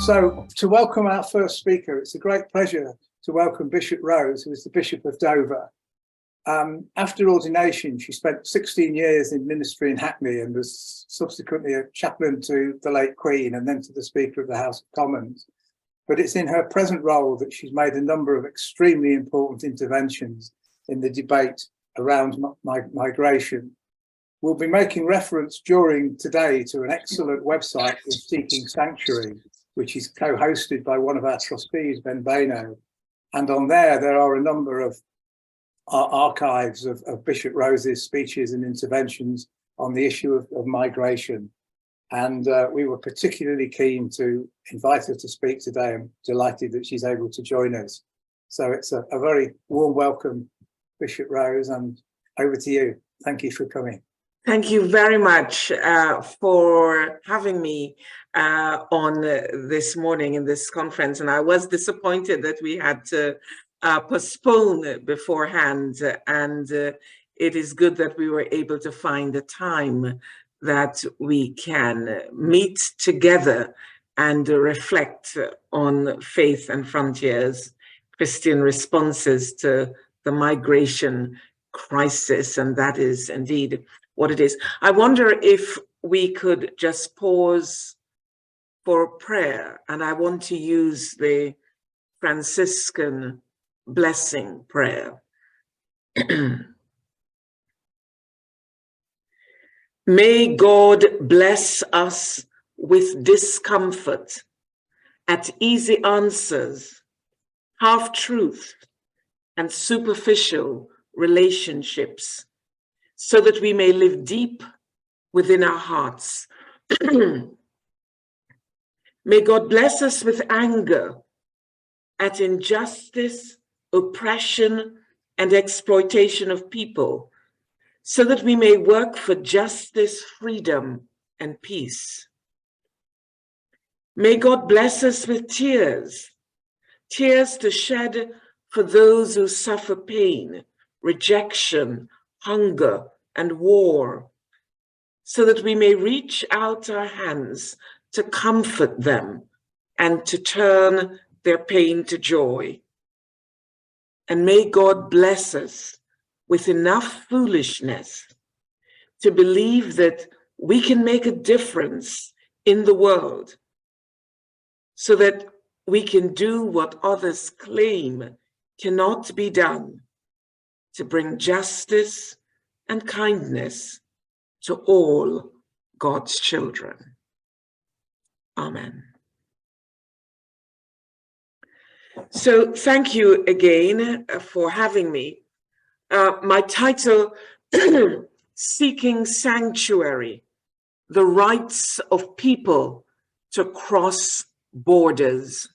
So to welcome our first speaker, it's a great pleasure to welcome Bishop Rose, who is the Bishop of Dover. After ordination, she spent 16 years in ministry in Hackney and was subsequently a chaplain to the late Queen and then to the Speaker of the House of Commons. But it's in her present role that she's made a number of extremely important interventions in the debate around migration. We'll be making reference during today to an excellent website called Seeking Sanctuary, which is co-hosted by one of our trustees, Ben Bano. And on there are a number of archives of Bishop Rose's speeches and interventions on the issue of migration. And we were particularly keen to invite her to speak today. I'm delighted that she's able to join us. So it's a very warm welcome, Bishop Rose, and over to you. Thank you for coming. Thank you very much for having me on this morning in this conference. And I was disappointed that we had to postpone beforehand. And it is good that we were able to find a time that we can meet together and reflect on faith and frontiers, Christian responses to the migration crisis. And that is indeed what it is. I wonder if we could just pause for prayer, and I want to use the Franciscan blessing prayer. May God bless us with discomfort at easy answers, half-truth, and superficial relationships, so that we may live deep within our hearts. May God bless us with anger at injustice, oppression, and exploitation of people, so that we may work for justice, freedom, and peace. May God bless us with tears, tears to shed for those who suffer pain, rejection, hunger, and war, so that we may reach out our hands to comfort them and to turn their pain to joy. And may God bless us with enough foolishness to believe that we can make a difference in the world, so that we can do what others claim cannot be done, to bring justice and kindness to all God's children. Amen. So thank you again for having me. My title, Seeking Sanctuary, the Rights of People to Cross Borders.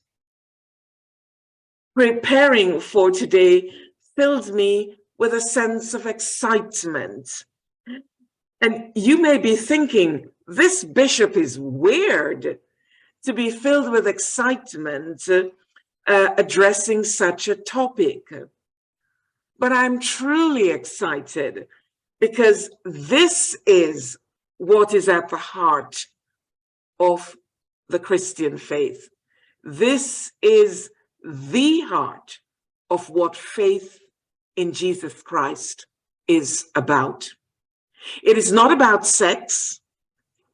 Preparing for today filled me with a sense of excitement. And you may be thinking, this bishop is weird to be filled with excitement addressing such a topic. But I'm truly excited because this is what is at the heart of the Christian faith. This is the heart of what faith in Jesus Christ is about. It is not about sex.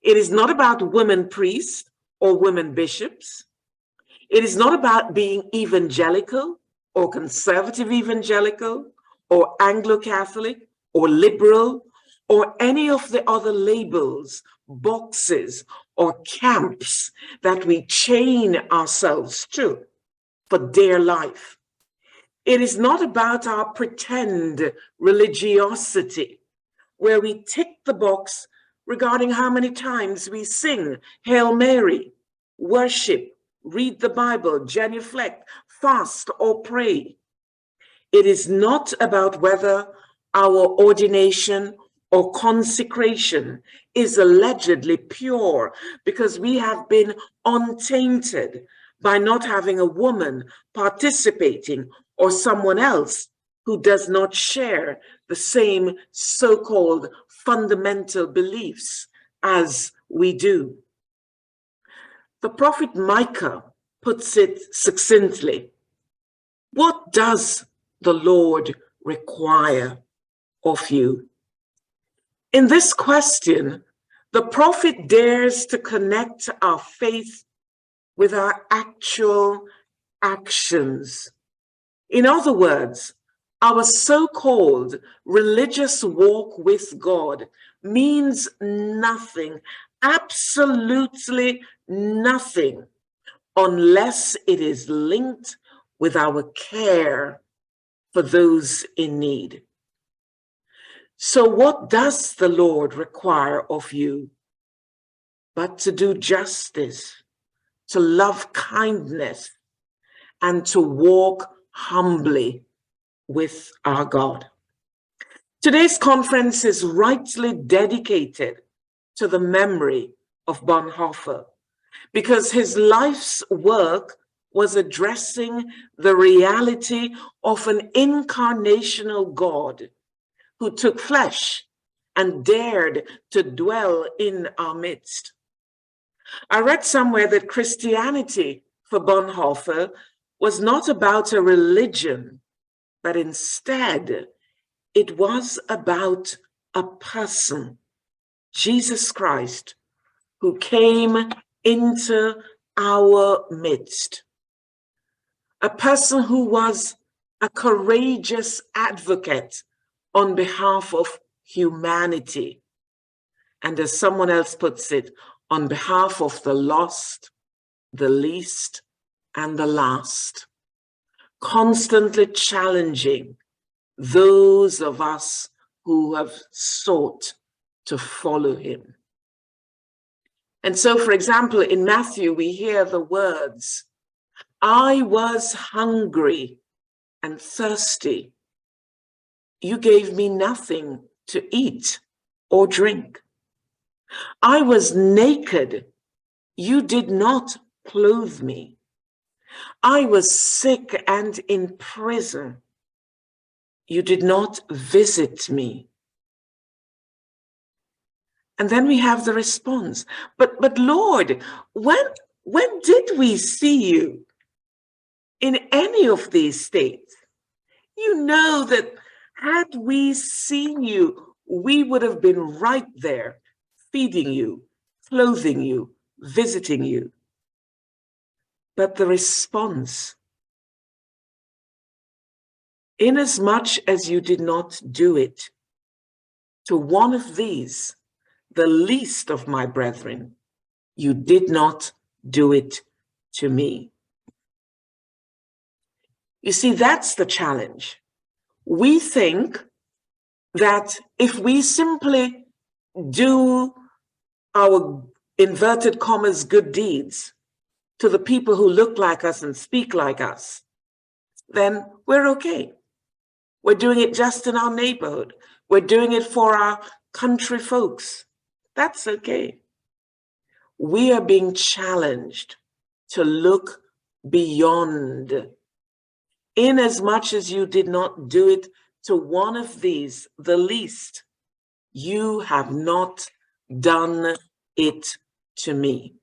It is not about women priests or women bishops. It is not about being evangelical or conservative evangelical or Anglo-Catholic or liberal or any of the other labels, boxes, or camps that we chain ourselves to for dear life. It is not about our pretend religiosity, where we tick the box regarding how many times we sing Hail Mary, worship, read the Bible, genuflect, fast, or pray. It is not about whether our ordination or consecration is allegedly pure because we have been untainted by not having a woman participating or someone else who does not share the same so-called fundamental beliefs as we do. The prophet Micah puts it succinctly. What does the Lord require of you? In this question, the prophet dares to connect our faith with our actual actions. In other words, our so-called religious walk with God means nothing, absolutely nothing, unless it is linked with our care for those in need. So what does the Lord require of you? But to do justice, to love kindness, and to walk humbly with our God. Today's conference is rightly dedicated to the memory of Bonhoeffer, because his life's work was addressing the reality of an incarnational God who took flesh and dared to dwell in our midst. I read somewhere that Christianity for Bonhoeffer was not about a religion, but instead it was about a person, Jesus Christ, who came into our midst. A person who was a courageous advocate on behalf of humanity. And as someone else puts it, on behalf of the lost, the least, and the last, constantly challenging those of us who have sought to follow him. And so, for example, in Matthew, we hear the words, I was hungry and thirsty. You gave me nothing to eat or drink. I was naked. You did not clothe me. I was sick and in prison. You did not visit me. And then we have the response, but Lord, when did we see you in any of these states? You know that had we seen you, we would have been right there, feeding you, clothing you, visiting you. But the response, inasmuch as you did not do it to one of these, the least of my brethren, you did not do it to me. You see, that's the challenge. We think that if we simply do our inverted commas good deeds to the people who look like us and speak like us, then we're okay. We're doing it just in our neighborhood. We're doing it for our country folks. That's okay. We are being challenged to look beyond. Inasmuch as you did not do it to one of these, the least, you have not done it to me.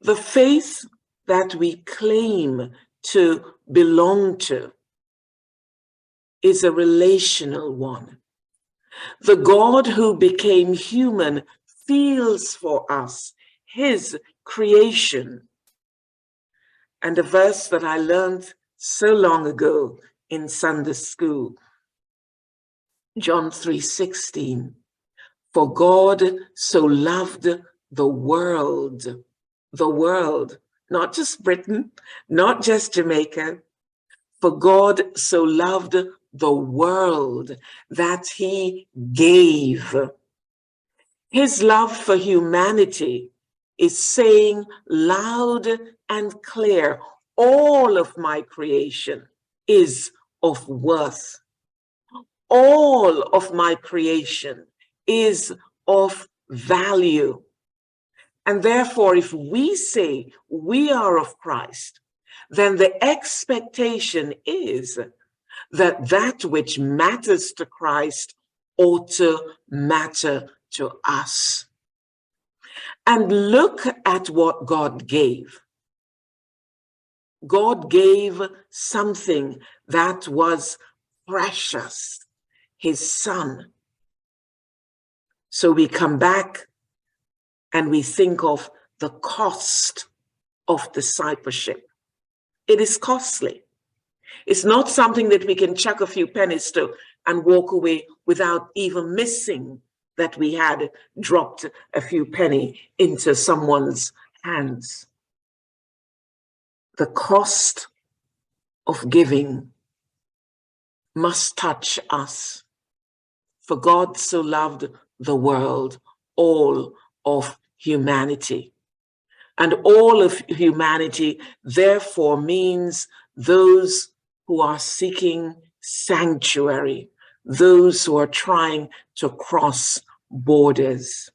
The faith that we claim to belong to is a relational one. The God who became human feels for us, his creation. And a verse that I learned so long ago in Sunday school, John 3:16, for God so loved the world, not just Britain, not just Jamaica, for God so loved the world that he gave. His love for humanity is saying loud and clear, all of my creation is of worth. All of my creation is of value. And therefore, if we say we are of Christ, then the expectation is that that which matters to Christ ought to matter to us. and look at what God gave. God gave something that was precious, his son. So we come back and we think of the cost of discipleship. It is costly. It's not something that we can chuck a few pennies to and walk away without even missing that we had dropped a few pennies into someone's hands. The cost of giving must touch us. For God so loved the world, all of humanity. And all of humanity, therefore, means those who are seeking sanctuary, those who are trying to cross borders.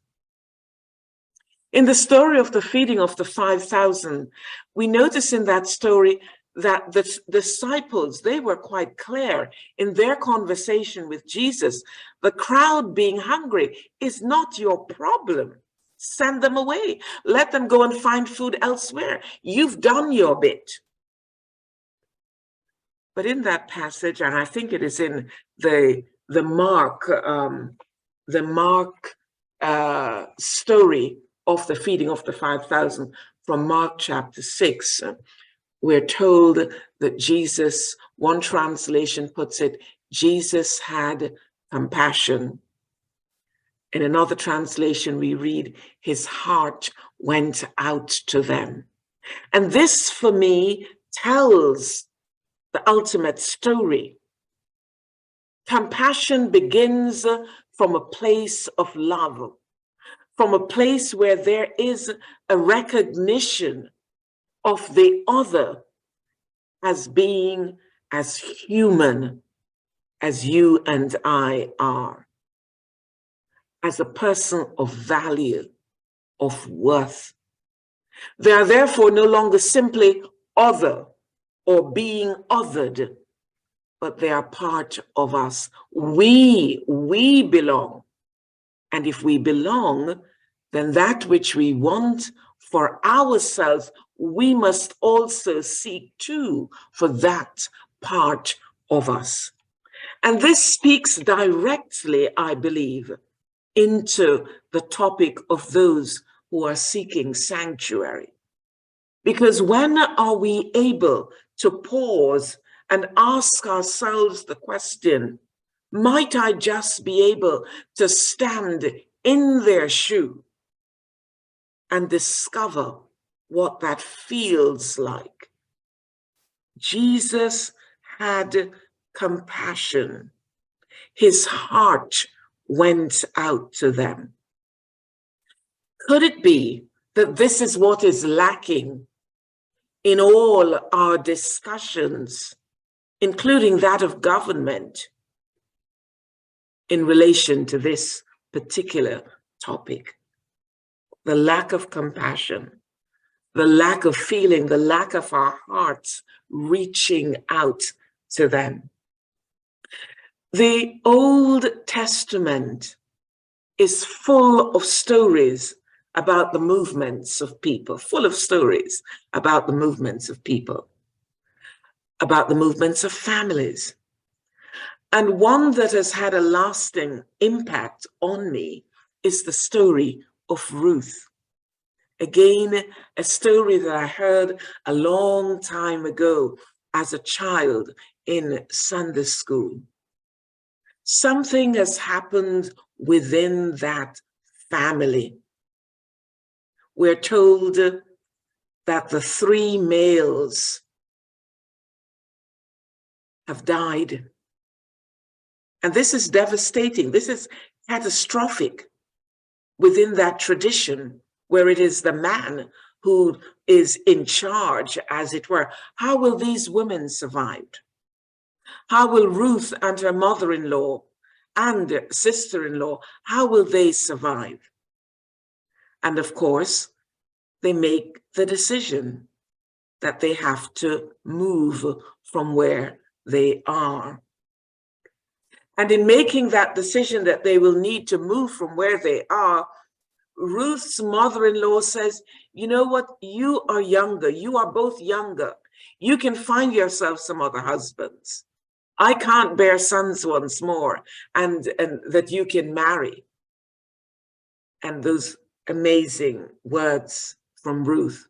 In the story of the feeding of the 5,000, we notice in that story that the disciples, they were quite clear in their conversation with Jesus. The crowd being hungry is not your problem. Send them away. Let them go and find food elsewhere. You've done your bit. But in that passage, and I think it is in the Mark story of the feeding of the 5,000 from Mark chapter 6, we're told that Jesus, one translation puts it, Jesus had compassion. In another translation, we read, his heart went out to them. And this, for me, tells the ultimate story. Compassion begins from a place of love, from a place where there is a recognition of the other as being as human as you and I are, as a person of value, of worth. They are therefore no longer simply other or being othered, but they are part of us. We belong. And if we belong, then that which we want for ourselves, we must also seek too for that part of us. And this speaks directly, I believe, into the topic of those who are seeking sanctuary. Because when are we able to pause and ask ourselves the question, might I just be able to stand in their shoe and discover what that feels like? Jesus had compassion. His heart went out to them. Could it be that this is what is lacking in all our discussions, including that of government, in relation to this particular topic? The lack of compassion, the lack of feeling, the lack of our hearts reaching out to them. The Old Testament is full of stories about the movements of people, full of stories about the movements of people, about the movements of families. And one that has had a lasting impact on me is the story of Ruth. Again, a story that I heard a long time ago as a child in Sunday school. Something has happened within that family. We're told that the 3 males have died. And this is devastating. This is catastrophic within that tradition where it is the man who is in charge, as it were. How will these women survive? How will Ruth and her mother-in-law and sister-in-law, how will they survive? And of course, they make the decision that they have to move from where they are. And in making that decision that they will need to move from where they are, Ruth's mother-in-law says, you know what, you are younger, you are both younger. You can find yourself some other husbands. I can't bear sons once more, and that you can marry. And those amazing words from Ruth,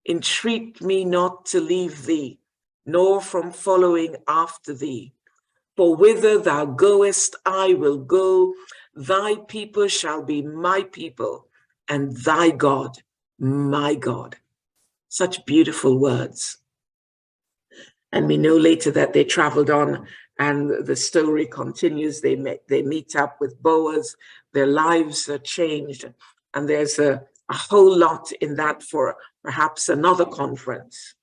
entreat me not to leave thee, nor from following after thee. For whither thou goest, I will go. Thy people shall be my people, and thy God, my God. Such beautiful words. And we know later that they traveled on, and the story continues. They meet up with Boaz. Their lives are changed. And there's a whole lot in that for perhaps another conference.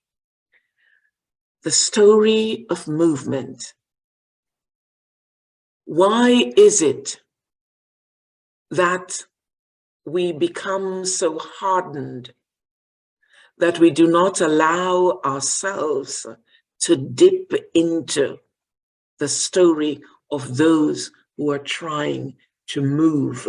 The story of movement. Why is it that we become so hardened that we do not allow ourselves to dip into the story of those who are trying to move?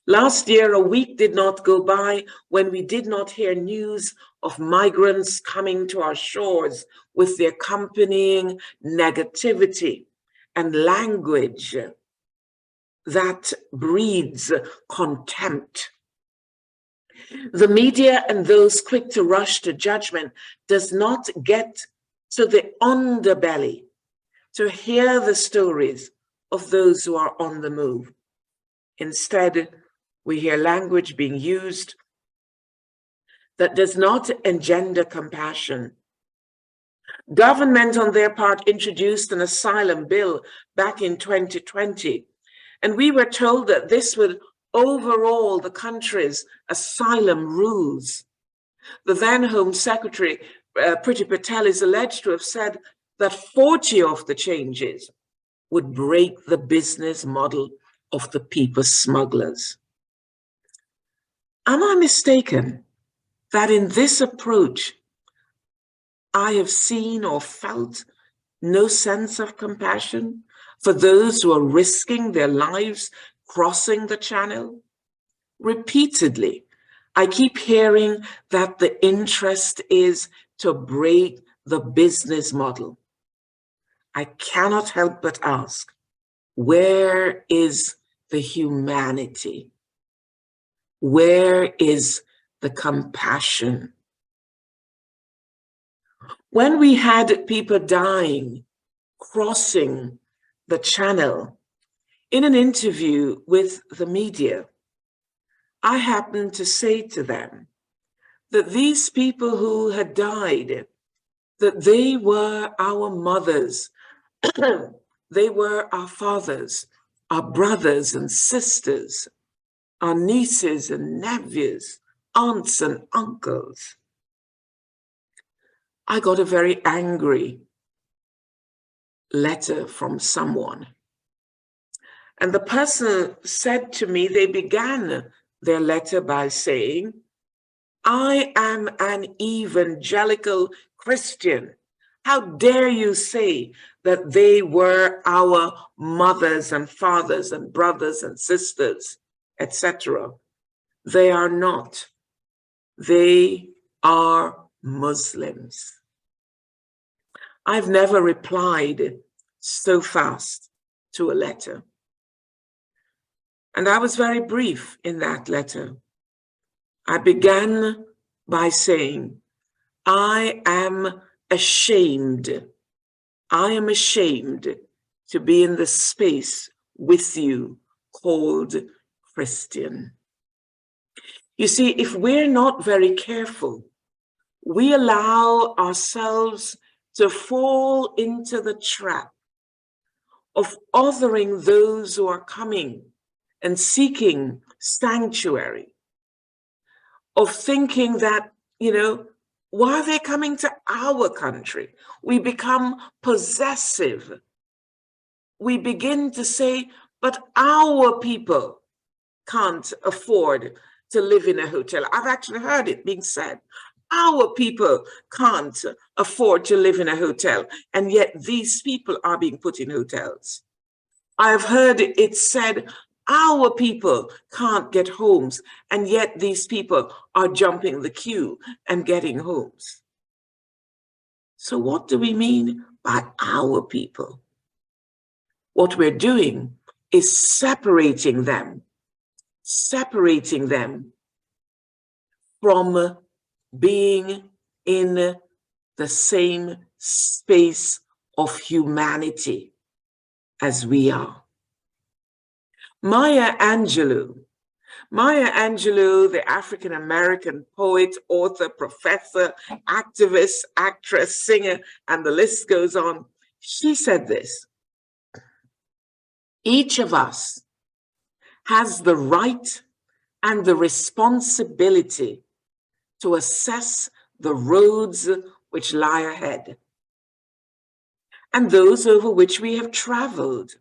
Last year, a week did not go by when we did not hear news of migrants coming to our shores with the accompanying negativity and language that breeds contempt. The media and those quick to rush to judgment does not get to the underbelly to hear the stories of those who are on the move. Instead, we hear language being used that does not engender compassion. Government, on their part, introduced an asylum bill back in 2020, and we were told that this would overhaul the country's asylum rules. The then Home Secretary, Priti Patel, is alleged to have said that 40 of the changes would break the business model of the people smugglers. Am I mistaken that in this approach, I have seen or felt no sense of compassion for those who are risking their lives crossing the channel? Repeatedly, I keep hearing that the interest is to break the business model. I cannot help but ask, where is the humanity? Where is the compassion? When we had people dying, crossing the channel, in an interview with the media, I happened to say to them that these people who had died, that they were our mothers, they were our fathers, our brothers and sisters, our nieces and nephews, aunts and uncles. I got a very angry letter from someone. And the person said to me, they began their letter by saying, I am an evangelical Christian. How dare you say that they were our mothers and fathers and brothers and sisters, etc. They are not. They are Muslims. I've never replied so fast to a letter. And I was very brief in that letter. I began by saying, I am ashamed. I am ashamed to be in the space with you called Christian. You see, if we're not very careful, we allow ourselves to fall into the trap of othering those who are coming and seeking sanctuary, of thinking that, why are they coming to our country? We become possessive. We begin to say, but our people can't afford to live in a hotel. I've actually heard it being said. Our people can't afford to live in a hotel, and yet these people are being put in hotels. I've heard it said, Our people can't get homes, and yet these people are jumping the queue and getting homes. So what do we mean by our people? What we're doing is separating them from being in the same space of humanity as we are. Maya Angelou, the African-American poet, author, professor, activist, actress, singer, and the list goes on. She said this: each of us has the right and the responsibility to assess the roads which lie ahead and those over which we have traveled.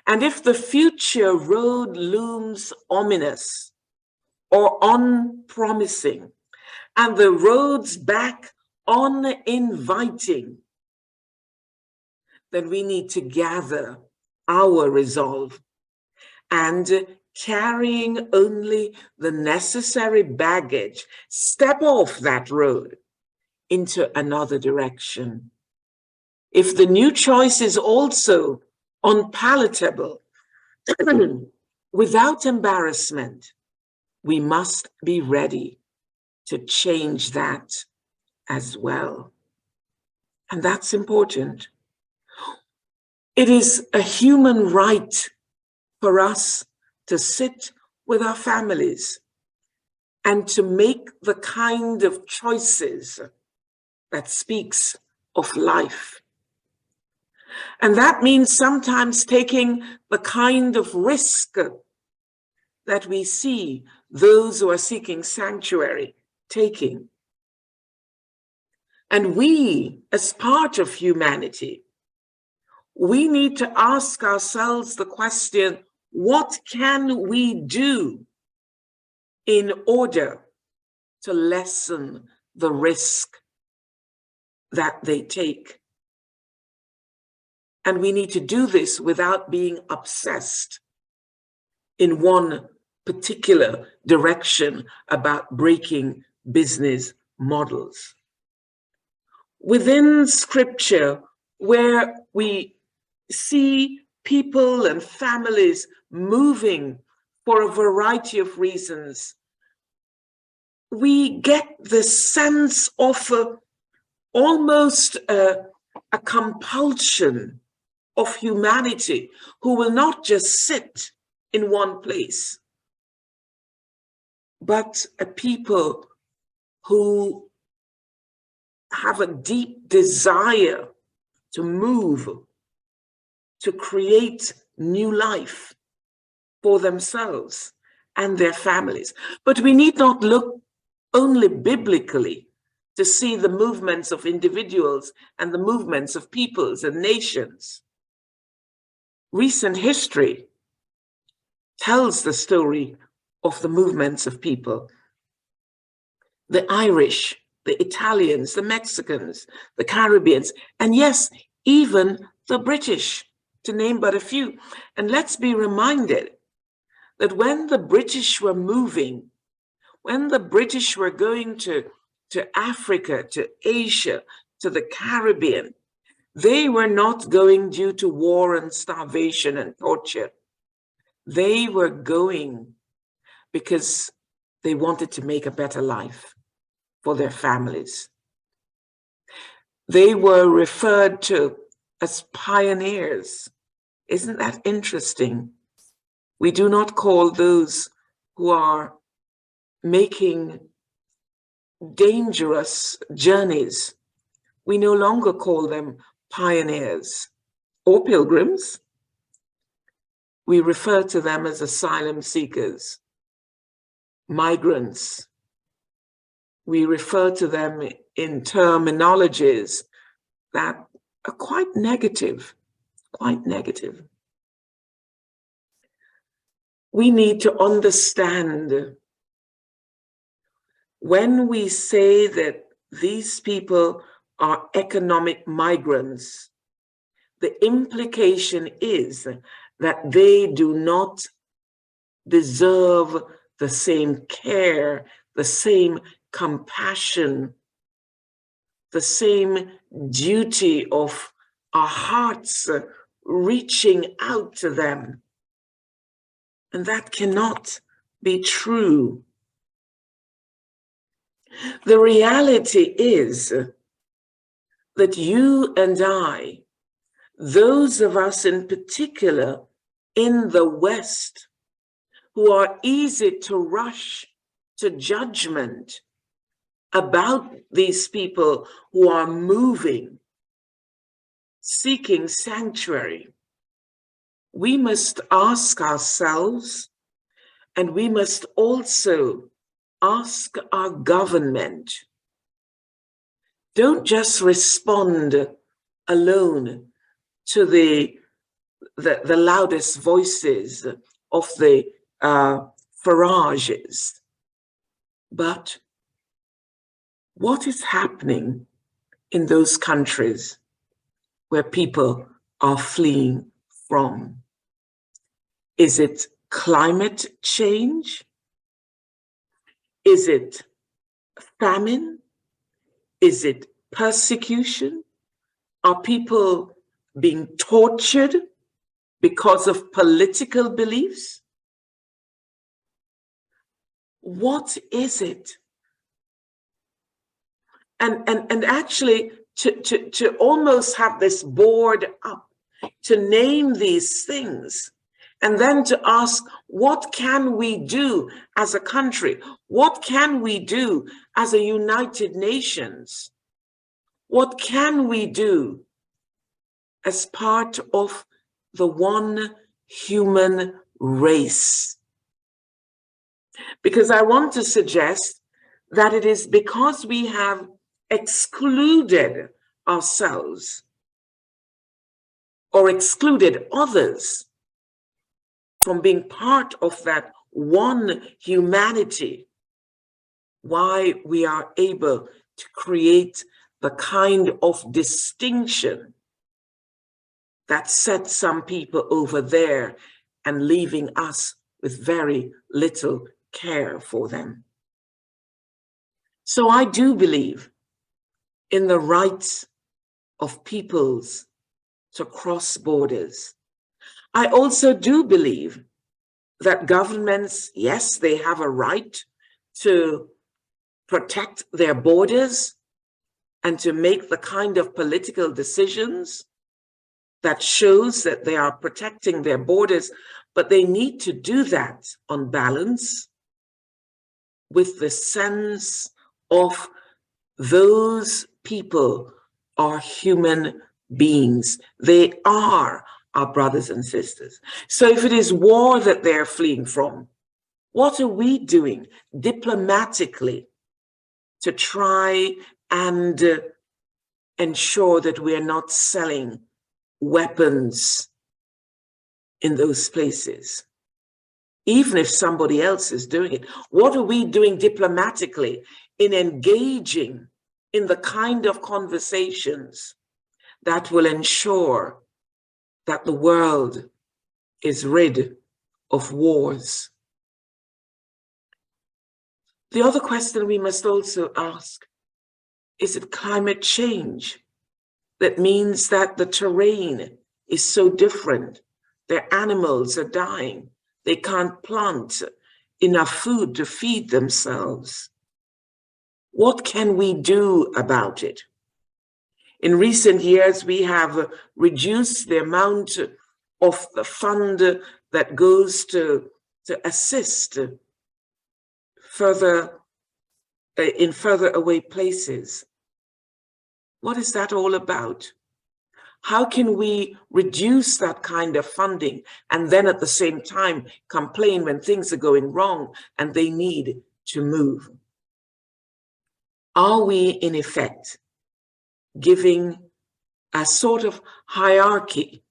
And if the future road looms ominous or unpromising, and the roads back uninviting, then we need to gather our resolve and, carrying only the necessary baggage, step off that road into another direction. If the new choice is also unpalatable, without embarrassment, we must be ready to change that as well. And that's important. It is a human right for us to sit with our families and to make the kind of choices that speaks of life. And that means sometimes taking the kind of risk that we see those who are seeking sanctuary taking. And we, as part of humanity, we need to ask ourselves the question, what can we do in order to lessen the risk that they take? And we need to do this without being obsessed in one particular direction about breaking business models. Within scripture, where we see people and families moving for a variety of reasons, we get the sense of almost a compulsion of humanity who will not just sit in one place, but a people who have a deep desire to move, to create new life for themselves and their families. But we need not look only biblically to see the movements of individuals and the movements of peoples and nations. Recent history tells the story of the movements of people. The Irish, the Italians, the Mexicans, the Caribbeans, and yes, even the British, to name but a few. And let's be reminded that when the British were moving, when the British were going to Africa, to Asia, to the Caribbean, they were not going due to war and starvation and torture. They were going because they wanted to make a better life for their families. They were referred to as pioneers. Isn't that interesting? We do not call those who are making dangerous journeys, we no longer call them pioneers or pilgrims. We refer to them as asylum seekers, migrants. We refer to them in terminologies that are quite negative, quite negative. We need to understand when we say that these people are economic migrants, the implication is that they do not deserve the same care, the same compassion, the same duty of our hearts reaching out to them. And that cannot be true. The reality is that you and I, those of us in particular in the West, who are easy to rush to judgment about these people who are moving, seeking sanctuary, we must ask ourselves, and we must also ask our government. Don't just respond alone to the loudest voices of the Farages, but what is happening in those countries where people are fleeing from? Is it climate change? Is it famine? Is it persecution? Are people being tortured because of political beliefs? What is it? And actually to almost have this board up, to name these things, and then to ask, what can we do as a country? What can we do as a United Nations? What can we do as part of the one human race? Because I want to suggest that it is because we have excluded ourselves or excluded others from being part of that one humanity, why we are able to create the kind of distinction that sets some people over there and leaving us with very little care for them. So I do believe in the rights of peoples to cross borders. I also do believe that governments, yes, they have a right to protect their borders and to make the kind of political decisions that shows that they are protecting their borders, but they need to do that on balance with the sense of those people are human beings. They are our brothers and sisters. So if it is war that they're fleeing from, what are we doing diplomatically to try and ensure that we are not selling weapons in those places? Even if somebody else is doing it, what are we doing diplomatically in engaging in the kind of conversations that will ensure that the world is rid of wars? The other question we must also ask, is it climate change that means that the terrain is so different? Their animals are dying. They can't plant enough food to feed themselves. What can we do about it? In recent years, we have reduced the amount of the fund that goes to assist further in further away places. What is that all about? How can we reduce that kind of funding and then at the same time complain when things are going wrong and they need to move? Are we, in effect, giving a sort of hierarchy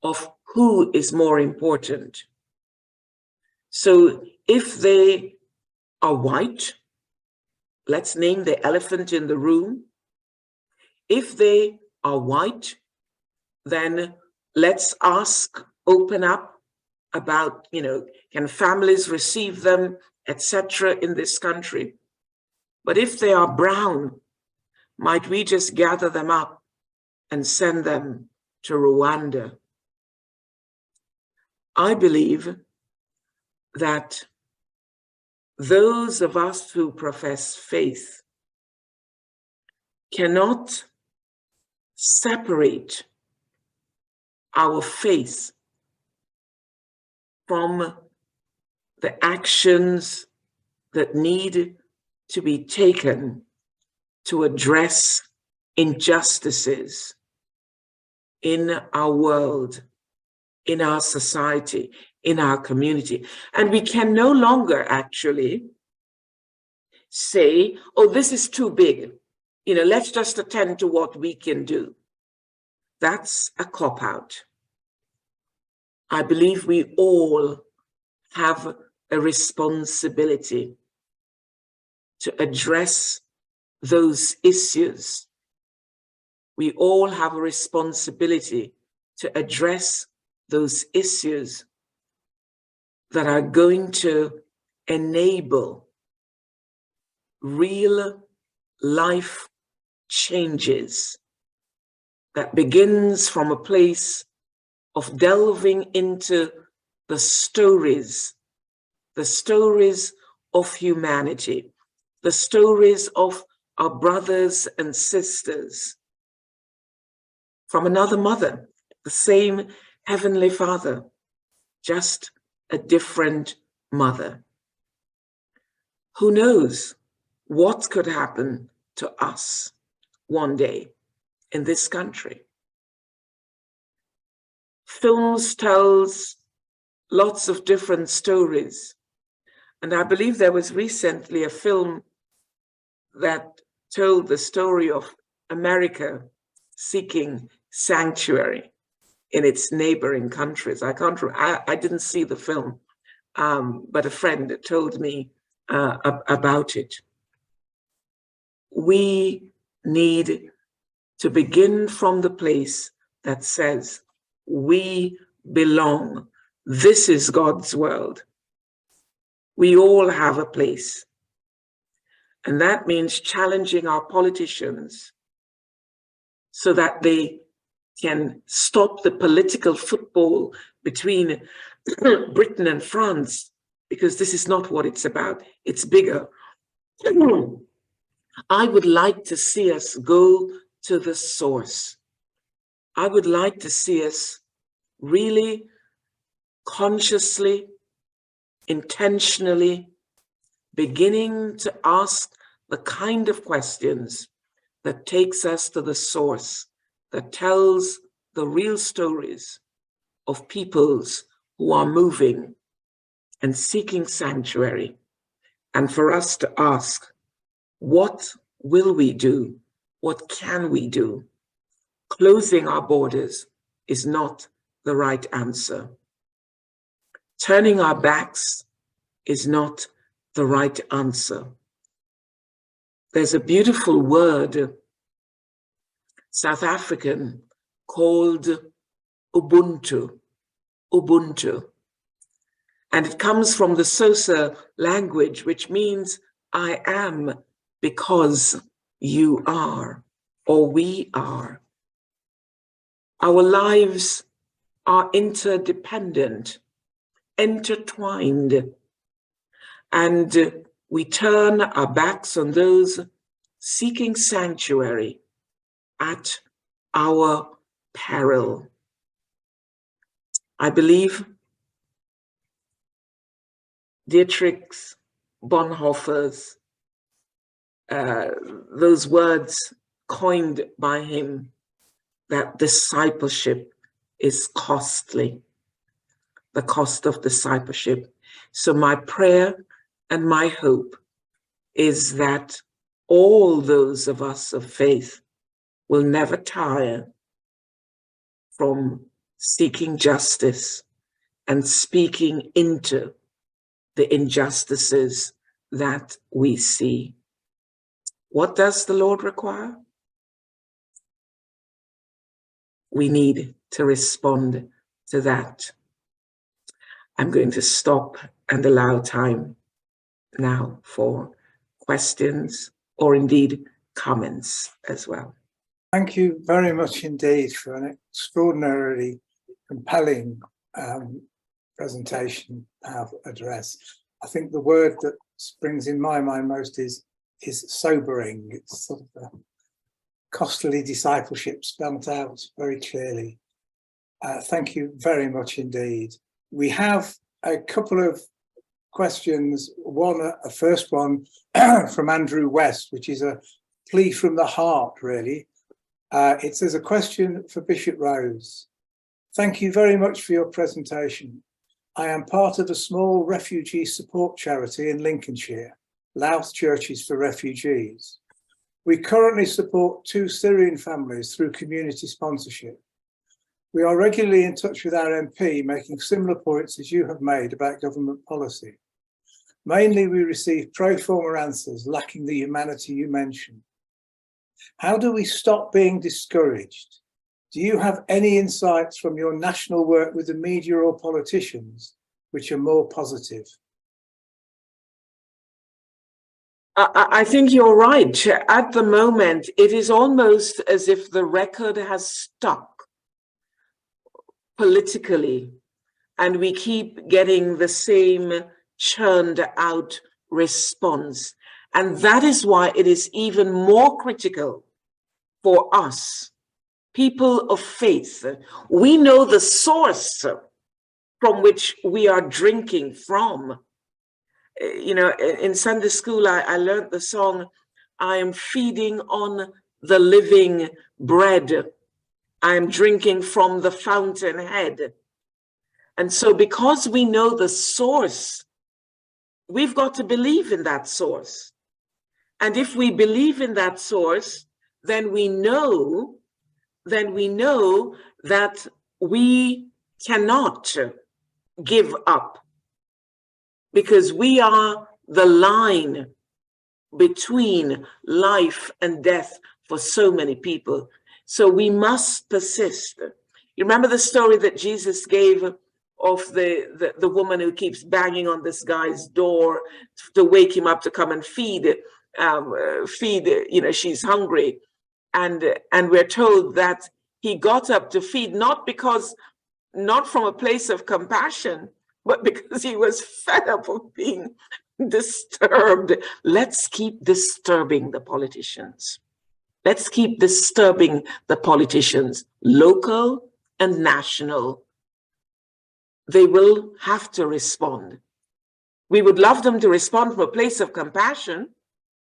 of who is more important? So if they are white, let's name the elephant in the room. If they are white, then let's ask, open up about, can families receive them, etc. in this country. But if they are brown, might we just gather them up and send them to Rwanda? I believe that those of us who profess faith cannot separate our faith from the actions that need to be taken to address injustices in our world, in our society, in our community. And we can no longer actually say, oh, this is too big. Let's just attend to what we can do. That's a cop-out. I believe we all have a responsibility to address those issues. We all have a responsibility to address those issues that are going to enable real life changes that begins from a place of delving into the stories of humanity, the stories of our brothers and sisters from another mother, the same Heavenly Father, just a different mother. Who knows what could happen to us one day in this country? Films tells lots of different stories. And I believe there was recently a film that told the story of America seeking sanctuary in its neighboring countries. I didn't see the film, but a friend told me about it. We need to begin from the place that says, we belong. This is God's world. We all have a place. And that means challenging our politicians so that they can stop the political football between Britain and France, because this is not what it's about. It's bigger. I would like to see us go to the source. I would like to see us really consciously, intentionally beginning to ask the kind of questions that takes us to the source, that tells the real stories of peoples who are moving and seeking sanctuary. And for us to ask, what will we do? What can we do? Closing our borders is not the right answer. Turning our backs is not the right answer. There's a beautiful word, South African, called Ubuntu. Ubuntu. And it comes from the Xhosa language, which means I am because you are, or we are. Our lives are interdependent, intertwined, and we turn our backs on those seeking sanctuary at our peril. I believe Dietrich Bonhoeffer's, those words coined by him, that discipleship is costly, the cost of discipleship. So my prayer and my hope is that all those of us of faith will never tire from seeking justice and speaking into the injustices that we see. What does the Lord require? We need to respond to that. I'm going to stop and allow time now for questions or indeed comments as well. Thank you very much indeed for an extraordinarily compelling presentation, address. I think the word that springs in my mind most is sobering. It's sort of a costly discipleship spelt out very clearly. Thank you very much indeed. We have a couple of questions. A first one from Andrew West, which is a plea from the heart, really. It says, a question for Bishop Rose. Thank you very much for your presentation. I am part of a small refugee support charity in Lincolnshire, Louth Churches for Refugees. We currently support 2 Syrian families through community sponsorship. We are regularly in touch with our MP, making similar points as you have made about government policy. Mainly, we receive pro forma answers lacking the humanity you mentioned. How do we stop being discouraged? Do you have any insights from your national work with the media or politicians which are more positive? I think you're right. At the moment, it is almost as if the record has stuck politically, and we keep getting the same churned out response. And that is why it is even more critical for us, people of faith. We know the source from which we are drinking from. You know, in Sunday school, I learned the song, I am feeding on the living bread. I am drinking from the fountainhead. And so because we know the source, we've got to believe in that source. And if we believe in that source, then we know that we cannot give up, because we are the line between life and death for so many people. So we must persist. You remember the story that Jesus gave of the woman who keeps banging on this guy's door to wake him up to come and feed, you know, she's hungry. And we're told that he got up to feed, not from a place of compassion, but because he was fed up of being disturbed. Let's keep disturbing the politicians. Let's keep disturbing the politicians, local and national. They will have to respond. We would love them to respond from a place of compassion,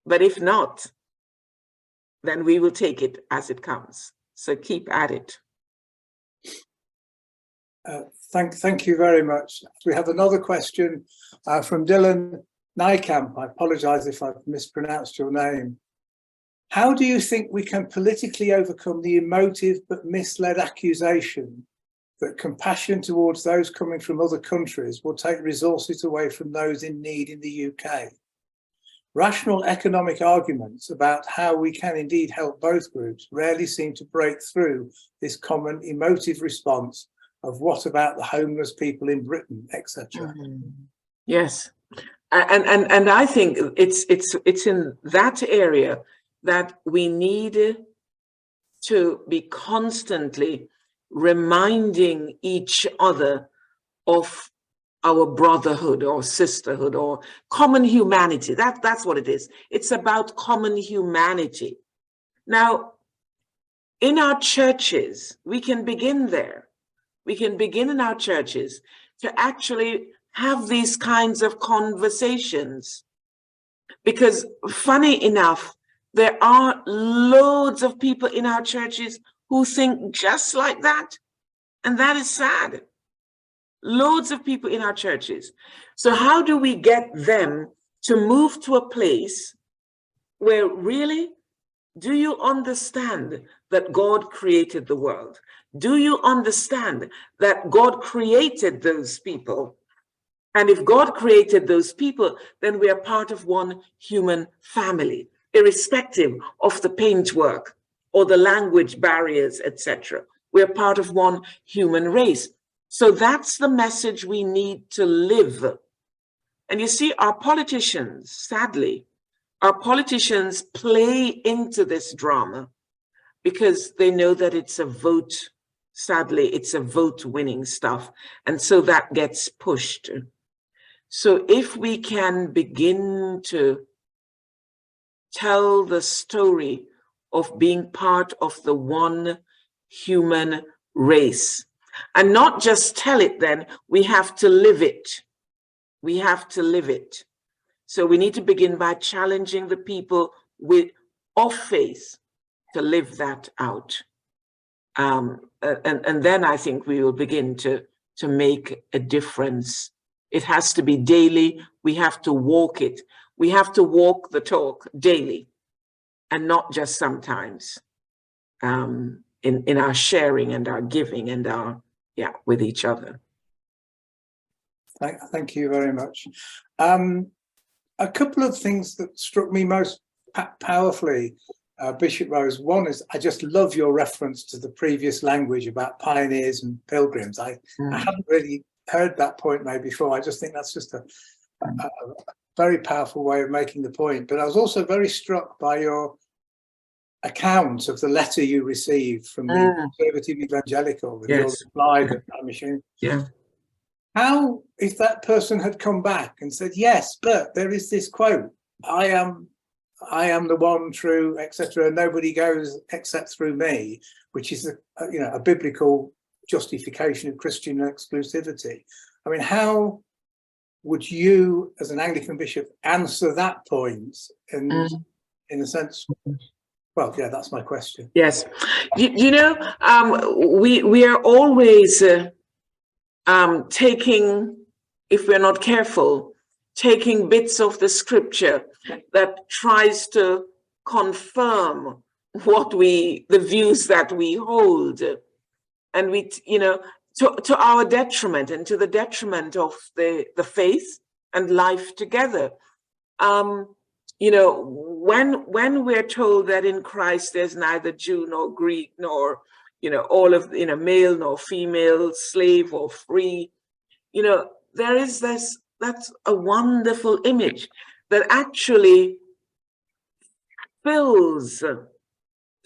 but if not, then we will take it as it comes. So keep at it. Thank you very much. We have another question from Dylan Nykamp. I apologize if I've mispronounced your name. How do you think we can politically overcome the emotive but misled accusation that compassion towards those coming from other countries will take resources away from those in need in the UK? Rational economic arguments about how we can indeed help both groups rarely seem to break through this common emotive response of what about the homeless people in Britain, etc. Yes, and I think it's in that area that we need to be constantly reminding each other of our brotherhood or sisterhood or common humanity. That's what it is. It's about common humanity. Now, in our churches, we can begin there. We can begin in our churches to actually have these kinds of conversations. Because funny enough, there are loads of people in our churches who think just like that. And that is sad. Loads of people in our churches. So how do we get them to move to a place where really, do you understand that God created the world? Do you understand that God created those people? And if God created those people, then we are part of one human family, irrespective of the paintwork or the language barriers, etc. We are part of one human race. So that's the message we need to live. And you see, our politicians, sadly, our politicians play into this drama because they know that it's a vote. Sadly, it's a vote winning stuff. And so that gets pushed. So if we can begin to tell the story of being part of the one human race, and not just tell it, then we have to live it. We have to live it. So we need to begin by challenging the people of faith to live that out. And then I think we will begin to make a difference. It has to be daily. We have to walk it. We have to walk the talk daily and not just sometimes in our sharing and our giving and our, with each other. Thank you very much. A couple of things that struck me most powerfully, Bishop Rose. One is I just love your reference to the previous language about pioneers and pilgrims. I haven't really heard that point made before. I just think that's just a very powerful way of making the point. But I was also very struck by your account of the letter you received from the conservative evangelical with your reply that I'm assuming. Yeah. How, if that person had come back and said, yes, but there is this quote, I am the one true, etc. Nobody goes except through me, which is a biblical justification of Christian exclusivity. I mean, how would you, as an Anglican bishop, answer that point? And in a sense, well, yeah, that's my question. Yes, we are always taking, if we're not careful, taking bits of the scripture that tries to confirm the views that we hold, and to our detriment and to the detriment of the faith and life together. When we're told that in Christ there's neither Jew nor Greek nor all of male nor female, slave or free, there is this. That's a wonderful image that actually fills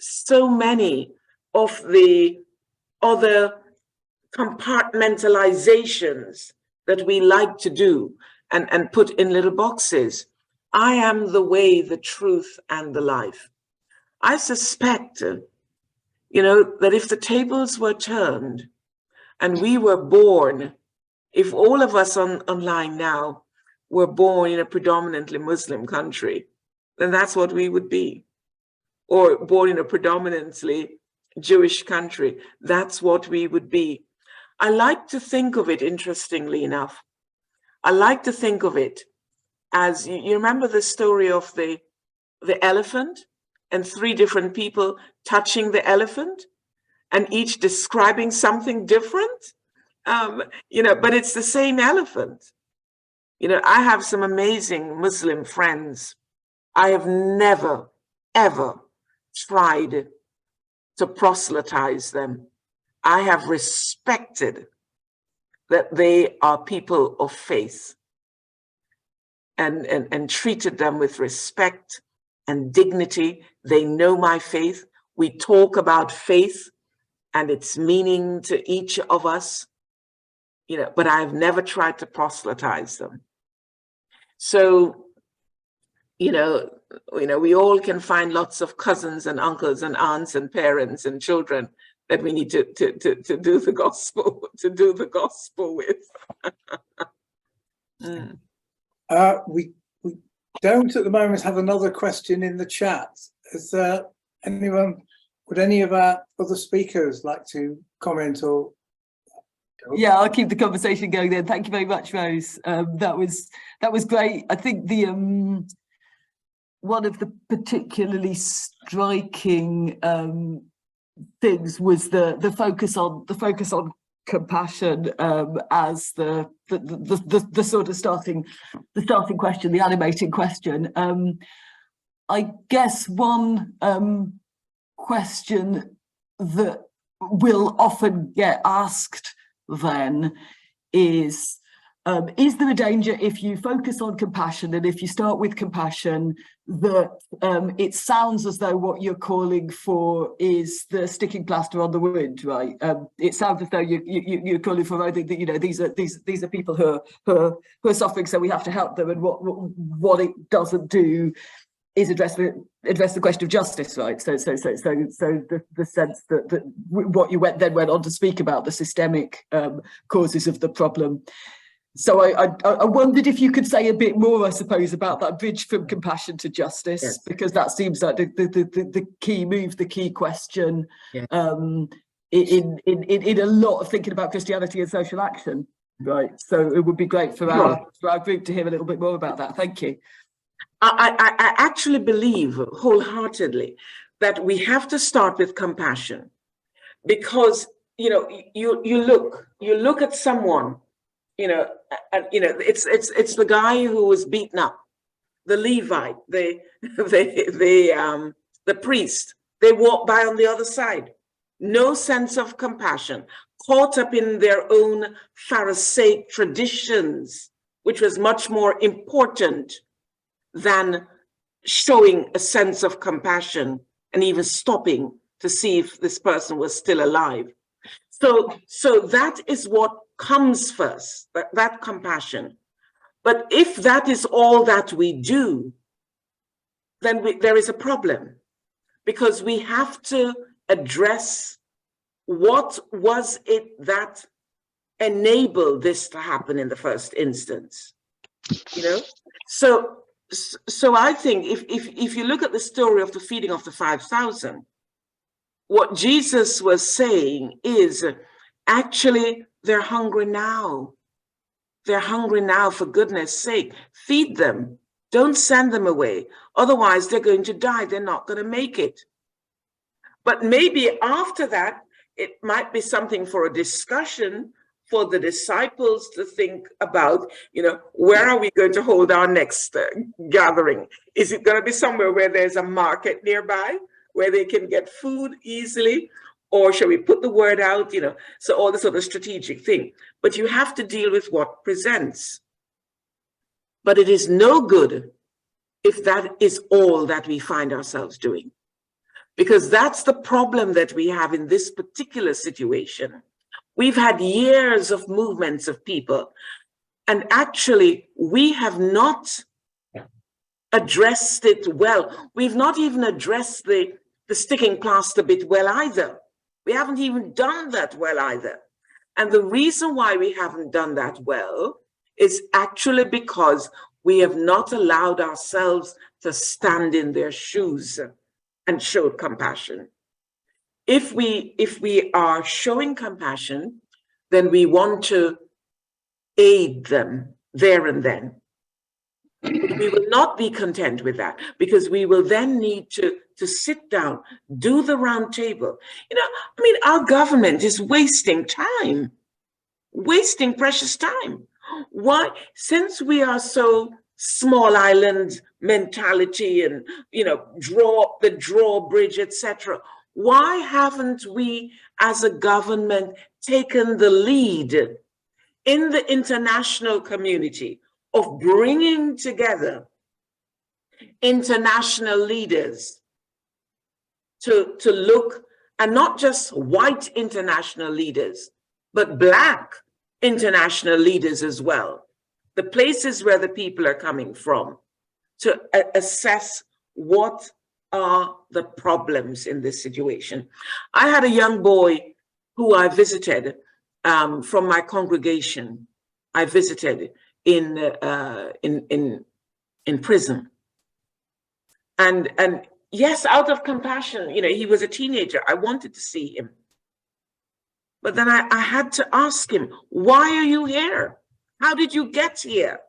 so many of the other compartmentalizations that we like to do and put in little boxes. I am the way, the truth, and the life. I suspect, that if the tables were turned and we were born, if all of us online now were born in a predominantly Muslim country, then that's what we would be. Or born in a predominantly Jewish country, that's what we would be. I like to think of it, interestingly enough, I like to think of it as, you remember the story of the elephant and 3 different people touching the elephant and each describing something different? But it's the same elephant. I have some amazing Muslim friends. I have never, ever tried to proselytize them. I have respected that they are people of faith and treated them with respect and dignity. They know my faith. We talk about faith and its meaning to each of us. But I've never tried to proselytize them. So, we all can find lots of cousins and uncles and aunts and parents and children that we need to do the gospel with. We don't at the moment have another question in the chat. Is there anyone? Would any of our other speakers like to comment or? Yeah, I'll keep the conversation going then. Thank you very much, Rose. That was great. I think the one of the particularly striking things was the focus on compassion as the sort of starting question, the animating question. I guess one question that will often get asked then is there a danger if you focus on compassion and if you start with compassion that it sounds as though what you're calling for is the sticking plaster on the wound, right? It sounds as though you're calling for, you know, these are people who are suffering, so we have to help them, and what it doesn't do is address the question of justice, right? So the sense that what you went on to speak about, the systemic causes of the problem. So I wondered if you could say a bit more, I suppose, about that bridge from compassion to justice, yes, because that seems like the key move, the key question, yeah, in a lot of thinking about Christianity and social action, right? So it would be great for our group to hear a little bit more about that. Thank you. I actually believe wholeheartedly that we have to start with compassion, because you know, you look at someone, you know, and you know, it's the guy who was beaten up, the Levite, the priest. They walk by on the other side, no sense of compassion, caught up in their own Pharisaic traditions, which was much more important than showing a sense of compassion and even stopping to see if this person was still alive. So that is what comes first, that compassion. But if that is all that we do, then there is a problem, because we have to address what was it that enabled this to happen in the first instance, you know? So I think if you look at the story of the feeding of the 5,000, what Jesus was saying is actually they're hungry now. They're hungry now, for goodness sake. Feed them. Don't send them away. Otherwise, they're going to die. They're not going to make it. But maybe after that, it might be something for a discussion for the disciples to think about, you know, where are we going to hold our next gathering? Is it going to be somewhere where there's a market nearby, where they can get food easily? Or shall we put the word out, you know? So all this sort of strategic thing. But you have to deal with what presents. But it is no good if that is all that we find ourselves doing. Because that's the problem that we have in this particular situation. We've had years of movements of people, and actually we have not addressed it well. We've not even addressed the sticking plaster bit well either. We haven't even done that well either. And the reason why we haven't done that well is actually because we have not allowed ourselves to stand in their shoes and show compassion. If we are showing compassion, then we want to aid them there and then. But we will not be content with that, because we will then need to sit down, do the round table. You know, I mean, our government is wasting time, wasting precious time. Why? Since we are so small island mentality and, you know, draw the drawbridge, etc., why haven't we as a government taken the lead in the international community of bringing together international leaders to look, and not just white international leaders, but Black international leaders as well, the places where the people are coming from, to assess what are the problems in this situation. I had a young boy who I visited from my congregation. I visited in prison, and yes, out of compassion, you know, he was a teenager. I wanted to see him, but then I had to ask him, "Why are you here? How did you get here?"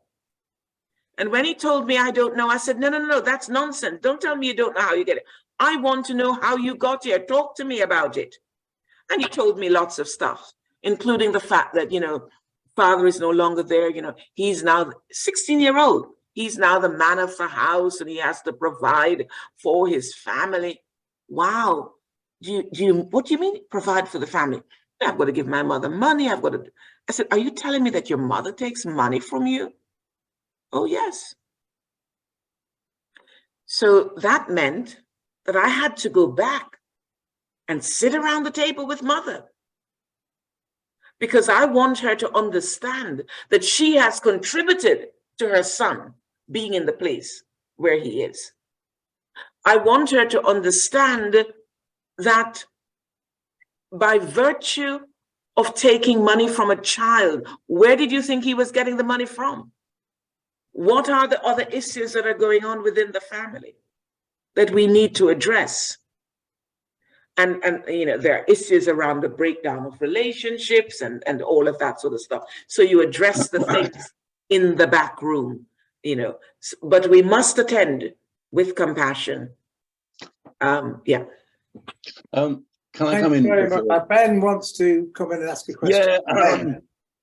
And when he told me, "I don't know," I said, no, that's nonsense. Don't tell me you don't know how you get it. I want to know how you got here. Talk to me about it. And he told me lots of stuff, including the fact that, you know, father is no longer there. You know, he's now 16-year-old. He's now the man of the house, and he has to provide for his family. Wow. What do you mean provide for the family? I've got to give my mother money. I've got to. I said, are you telling me that your mother takes money from you? Oh, yes. So that meant that I had to go back and sit around the table with mother, because I want her to understand that she has contributed to her son being in the place where he is. I want her to understand that by virtue of taking money from a child, where did you think he was getting the money from? What are the other issues that are going on within the family that we need to address? And you know, there are issues around the breakdown of relationships and all of that sort of stuff. So you address the things in the back room, you know, but we must attend with compassion. Yeah. Can I come in? Ben wants to come in and ask a question. Yeah,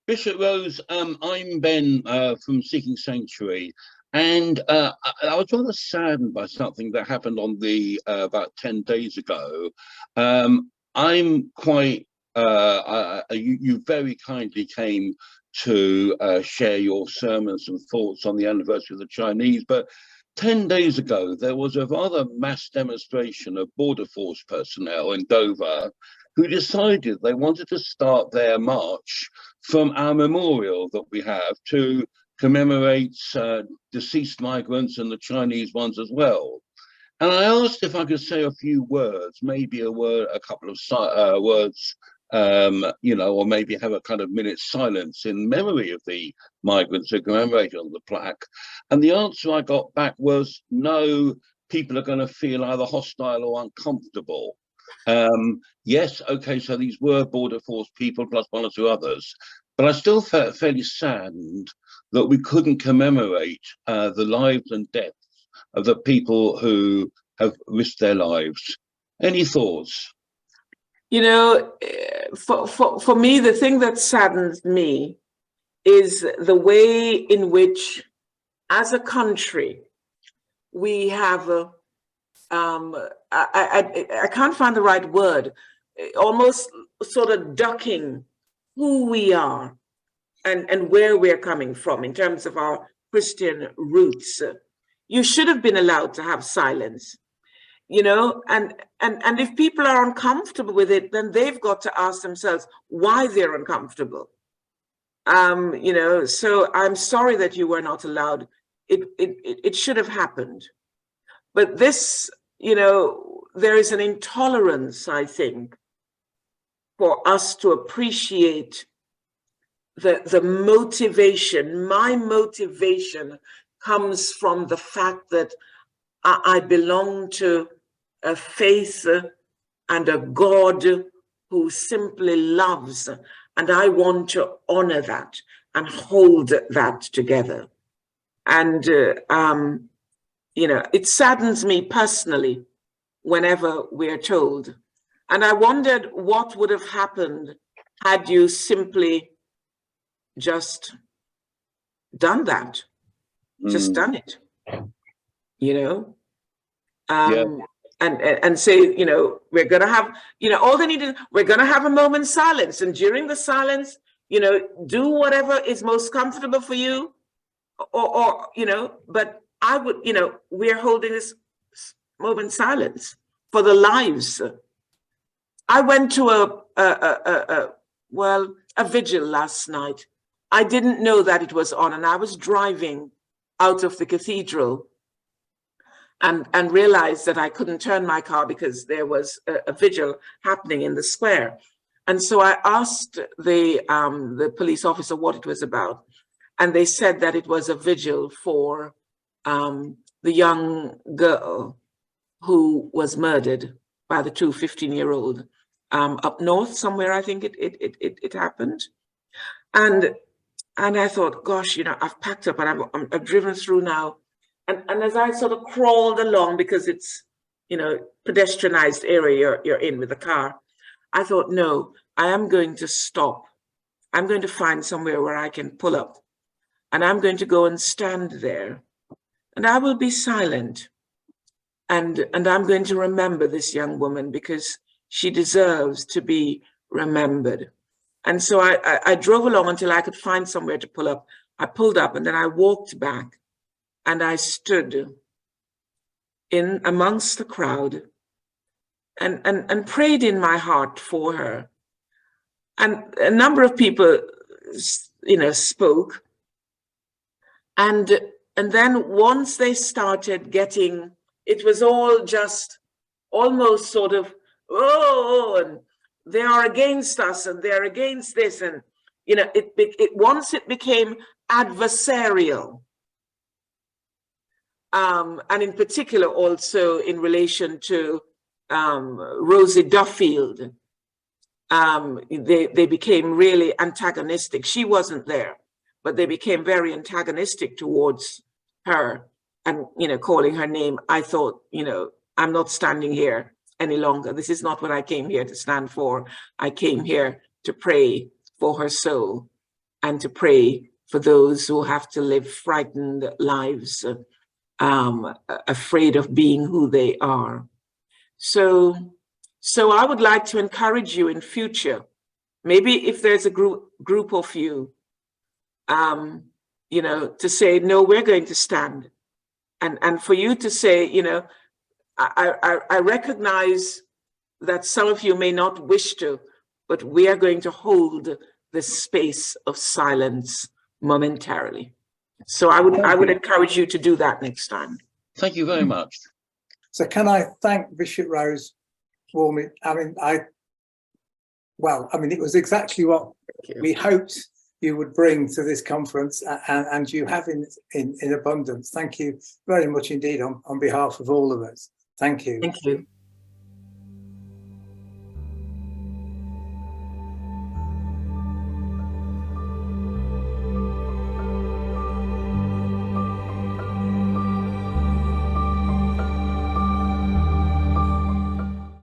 Bishop Rose, I'm Ben from Seeking Sanctuary, and I was rather saddened by something that happened on the about 10 days ago. I'm quite, you very kindly came to share your sermons and thoughts on the anniversary of the Chinese, but 10 days ago, there was a rather mass demonstration of Border Force personnel in Dover who decided they wanted to start their march from our memorial that we have to commemorate deceased migrants and the Chinese ones as well. And I asked if I could say a few words, maybe a couple of words, you know, or maybe have a kind of minute's silence in memory of the migrants who commemorated on the plaque. And the answer I got back was, no, people are going to feel either hostile or uncomfortable. Yes, okay, so these were Border Force people plus one or two others, but I still felt fairly saddened that we couldn't commemorate the lives and deaths of the people who have risked their lives. Any thoughts? You know, for me, the thing that saddens me is the way in which, as a country, we have, I can't find the right word, almost sort of ducking who we are and where we're coming from in terms of our Christian roots. You should have been allowed to have silence. You know, and if people are uncomfortable with it, then they've got to ask themselves why they're uncomfortable. You know, so I'm sorry that you were not allowed. It should have happened. But this, you know, there is an intolerance, I think, for us to appreciate the motivation. My motivation comes from the fact that I belong to a faith and a God who simply loves, and I want to honor that and hold that together. And, you know, it saddens me personally whenever we're told. And I wondered what would have happened had you simply just done that, just done it. You know, and say, you know, we're going to have, you know, all they need is, we're going to have a moment's silence. And during the silence, you know, do whatever is most comfortable for you or you know, but I would, you know, we're holding this moment's silence for the lives. I went to a vigil last night. I didn't know that it was on, and I was driving out of the cathedral and realized that I couldn't turn my car because there was a vigil happening in the square. And so I asked the police officer what it was about. And they said that it was a vigil for the young girl who was murdered by the two 15-year-old up north somewhere. I think it happened. And I thought, gosh, you know, I've packed up and I've driven through now. And as I sort of crawled along, because it's, you know, pedestrianized area you're in with the car, I thought, no, I am going to stop. I'm going to find somewhere where I can pull up, and I'm going to go and stand there, and I will be silent. And I'm going to remember this young woman, because she deserves to be remembered. And so I drove along until I could find somewhere to pull up. I pulled up and then I walked back and I stood in amongst the crowd and prayed in my heart for her. And a number of people, spoke. And then once they started getting, it was all just almost sort of, and they are against us and they're against this. And, once it became adversarial. And in particular also in relation to Rosie Duffield, they became really antagonistic. She wasn't there, but they became very antagonistic towards her and, calling her name. I thought, I'm not standing here any longer. This is not what I came here to stand for. I came here to pray for her soul and to pray for those who have to live frightened lives, afraid of being who they are. So I would like to encourage you in future, maybe if there's a group of you, to say, no, we're going to stand. And for you to say, I recognize that some of you may not wish to, but we are going to hold this space of silence momentarily. So I would encourage you to do that next time. Thank you very much. So can I thank Bishop Rose warmly? It was exactly what we hoped you would bring to this conference, and you have in abundance. Thank you very much indeed on behalf of all of us. Thank you. Thank you.